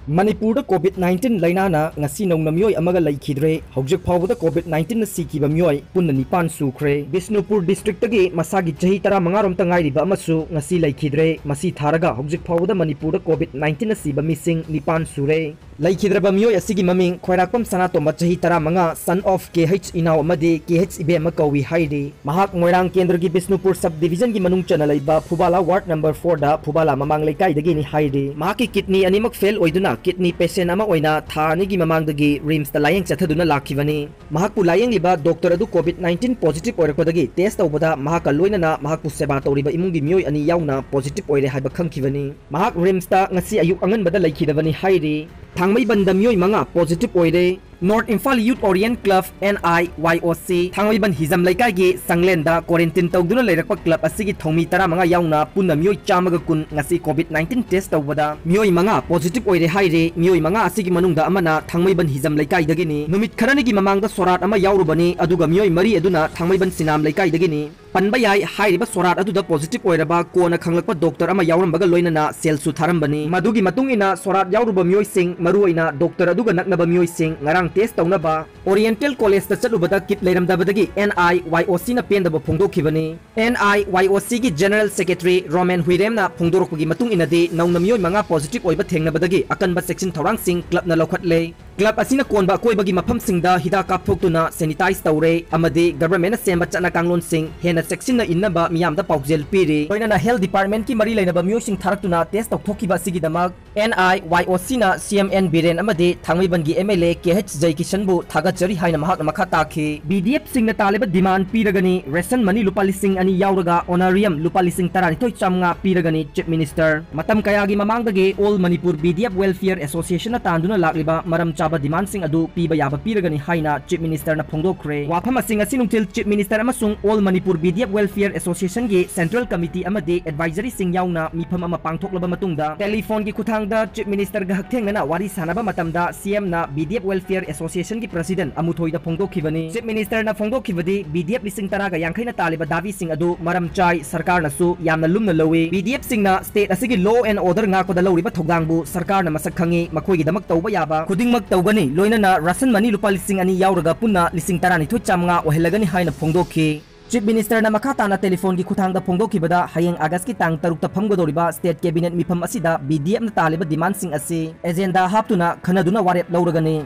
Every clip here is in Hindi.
मणिपुर कोविड-19 लाइनाना ngasi नौना मियोय अमगा लैखिद्रे हौजिक फावदा कोविड-19 सिकिबा मियोय पुन्ना निपान सुख्रे बिष्णुपुर डिस्ट्रिक्ट तगी मसागी चही 15 रोम तंगाइरिबा अमसु ngasi लैखिद्रे मसी थारगा हौजिक फावदा मणिपुर कोविड-19 सिबा मिसिंग निपान सुरे लैखिद्रबा मियोय असिगी ममिंग खोइराकपम सनातोम चही 15 सन ऑफ KH इनाव अमदे KH इबेम कौवी हाइदे महाक मोइरांग केंद्र की बिष्णुपुर सब डिवीजन की मनुंग चना लैबा फुबाला वार्ड नंबर 4 दा फुबाला ममांग लेकाई दगी नि हाइदे महाकी किडनी अनिमक फेल ओइदुना किडनी पेशेंट अमा ओइना थानिगी ममांगदगी रिम्स ता लायंग चथदुना लाखिबनी महाकु लायंग लिबा डॉक्टर अदु कोविड-19 पॉजिटिव ओइरकदगी टेस्ट तौबदा महाका लोइनना महाकु सेवा तौरिबा इमुंगी मियोय अनि याउना पॉजिटिव ओइरे हाइबा खंखिबनी महाक रिम्स ता ngasi अयुक अंगनबदा लैखिदबनी हाइदे थांगमैबंदा मियोय मंगा पॉजिटिव ओइरे north Imphal youth orient club NIYOC थांगमैबन हिजम लैकागी संगलेंदा क्वारंटाइन तौदुना लेरकपा क्लब असिगी थौमी 15 याउना पुन्ना मियोय चामगा कुन ngasi कोविड-19 टेस्ट तौबदा मियोय मंगा पॉजिटिव ओइरे हाइरे मियोय मंगा असिगी मनुंगदा अमना थांगमैबन हिजम लैकाईदगिनी नुमित खरनिगी ममांगदा सोराट अमा याउरुबनी अदुगा मियोय मरी अदुना थांगमैबन सिनाम लैकाईदगिनी पनबा याय हाइरिबा सोराट अदुदा पॉजिटिव ओइरबा कोना खंगलकपा डॉक्टर अमा याउरमबगा लोइनना सेल सु थारमबनी मदुगी मतुंगिना सोराट याउरुबा मियोय सिंग मरुओइना डॉक्टर अदुगा नकनबा मियोय सिंग ngarang टेस्ट तौनबा ओरिएंटल कॉलेज चलुबदा किट लेरमदबदगी NIYOC ना पेंदबा फोंदोखिबनी NIYOC की जनरल सेक्रेटरी रोमन हुइरेमना फोंदोरकपगी मतुंग इनदि नौना मियोय मंगा पॉजिटिव ओइबा थेंगनबदगी अकनबा सेक्शन थौरांग सिंग क्लब न लौखटले क्लब असिना कोनबा कोइबगी मफम सिंगदा हिदा कापथोक्तुना सैनिटाइज तौरे अमदि गवर्नमेंट सेंबा चना कांगलोन सिंग हेना सेक्शन इन्नबा मियामदा पाउजेल पीरी लोइना हेल्थ डिपार्टमेंट की मरी लेनबा मियोसिंग थारक्तुना टेस्ट तौथोखिबा सिगिदमक NIYOC ना CMN बिरेन अमदि थांगमैबनगी MLA KH जयकिशनबु थागचरी हाइना महाक मखा ताखि BDF सिंगना तालेबा डिमांड पीरगनी रेशन मनी लुपा लिसिंग अनि याउरगा ऑनरियम लुपा लिसिंग 12 चामगा पीरगनी चीफ मिनिस्टर मतम कयागी ममांगदगे all Manipur BDF welfare association ना तांदुना लाक्लिबा मरम चाबा डिमांड सिंग अदु पीबा याबा पीरगनी हाइना चीफ मिनिस्टर ना फोंदोखरे वाफम सिंग असि नुंथिल चीफ मिनिस्टर अमसुंग all Manipur BDF welfare association गे सेंट्रल कमिटी अमदे एडवाइजरी सिंग याउना मिफम अमा पांगथोकलबा मतुंगदा टेलीफोन की खुथांगदा चीफ मिनिस्टर गा हक्थेंगना वारी सानाबा मतमदा CM ना BDF वेलफेयर एसोसिएशन की प्रेसिडेंट अमुथोइदा फोंदोखिबनी चीफ मिनिस्टर ना फोंदोखिबदी BDF लिसिंग तरागा यांखैना तालिबा दावी सिंग अदु मरम चाइ सरकार नसु यामना लुमना लौवी BDF सिंग ना स्टेट असिगी लॉ एंड ऑर्डर ngakoda लौरिबा थौदांगबु सरकार ना मसक खंगी मखोइगी दमक तौबा याबा खुदिंगमक तौगनी लोइनना राशन मनी लुपा लिसिंग अनि याउरगा पुन्ना लिसिंग 12 चामगा ओहेलगनी हाइना फोंदोखि चीफ मिनिस्टर ना मखा ताना टेलीफोन की खुथांगदा फोंदोखिबदा हयेंग अगस्त की तांग 3 फमगदोरिबा स्टेट कैबिनेट मिफम असिदा BDF ना तालिबा डिमांड सिंग असि एजेंडा हापतुना खनदुना वारेप लौरगनी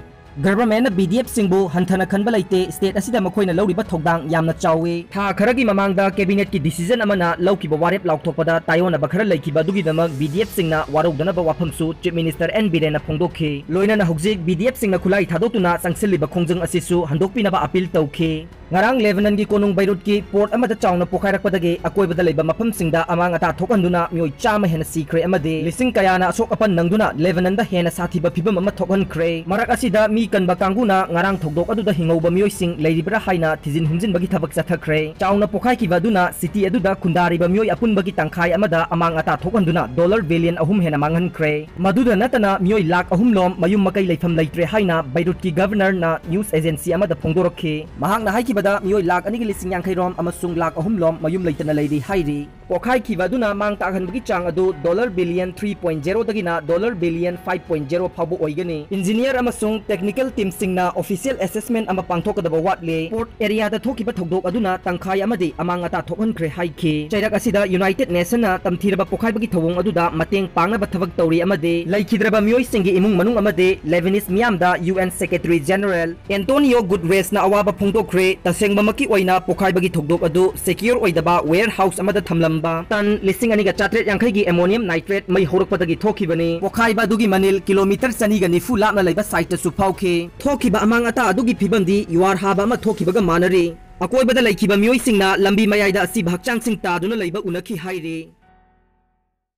गवर्नमेंट BDF सिंगबु हंथना खनबा लैते स्टेट असिदा मखोइना लौरिबा थौदांग यामना चावे था खरगी ममांगदा कैबिनेट की डिसीजन अमना लौकिबा वारेप लाउथोपदा तायोना बखर लैखिबा दुगिदमक BDF सिंगना वारौदनबा वाफमसु चीफ मिनिस्टर N बिरेन फोंदोखि लोइनना हौजिक BDF सिंगना खुलाई थादोतुना संगसिलिबा खोंजंग असिसु हंदोकपिनबा अपील तौखि ngarang lebanon gi konung beirut ki port amada chawna pokhairakpadagi akoibada leiba mafam singda amang ata thokhanduna mioi chama hena sikre amade lising kayana asok apan nangduna lebanon da hena sathiba phibam ama thokhankhre marak asida mi kanba kanguna ngarang thokdok aduda hingauba mioi sing leiribra haina thijin humjin bagi thabak chathakre chawna pokhai ki baduna city aduda khundariba mioi apun bagi tangkhai amada amang ata thokhanduna dollar billion ahum hena manghankhre maduda natana mioi lakh ahum lom mayum makai leifam leitre haina beirut ki governor na news agency amada phongdorokhi mahang na haiki मियोय लाख अनिगी लिसिंग यांखै रोम अमसुंग लाख अहुम लोम मयुम लेतना लेदी हाइरी पोखाई खिबादुना मांग ताखनबगी चांग अदु डॉलर बिलियन 3.0 दगिना डॉलर बिलियन 5.0 फाबो ओइगनी इंजीनियर अमसुंग टेक्निकल टीम सिंगना ऑफिशियल असेसमेंट अमा पांगथोकदबा वाटले पोर्ट एरिया दा थोकिबा थौदोक अदुना तंखाय अमदि अमांग अता थोकहनख्रे हाइखि चैरक असिदा यूनाइटेड नेशन ना तमथिरबा पोखाइबगी थवोंग अदुदा मतेंग पांगनबा थबक तौरी अमदि लैखिद्रबा मियोय सिंगी इमुंग मनुंग अमदि लेबनीज मियामदा UN secretary general Antonio Guterres ना अवाबा फोंदोखरे तसेंगबमकी ओइना पोखाइबगी थौदोक अदु सिक्योर ओइदबा वेयर हाउस अमदा थमलंबा तन लिसिंग अनिगा 400 की एमोनियम नाइट्रेट मई होरकपदगी थोखिबनी पोखाइबा दुगी मनिल किलोमीटर 2.2 लापना लेबा साइट सु फाउखे थोखिबा अमांग अता अदुगी फिबंदी युआर हाबा अमा थोखिबगा मानरी अकोइबदा लैखिबा मियोय सिंगना लंबी मयाइदा असि भागचांग सिंग तादुना लेबा उनखि हाइरे।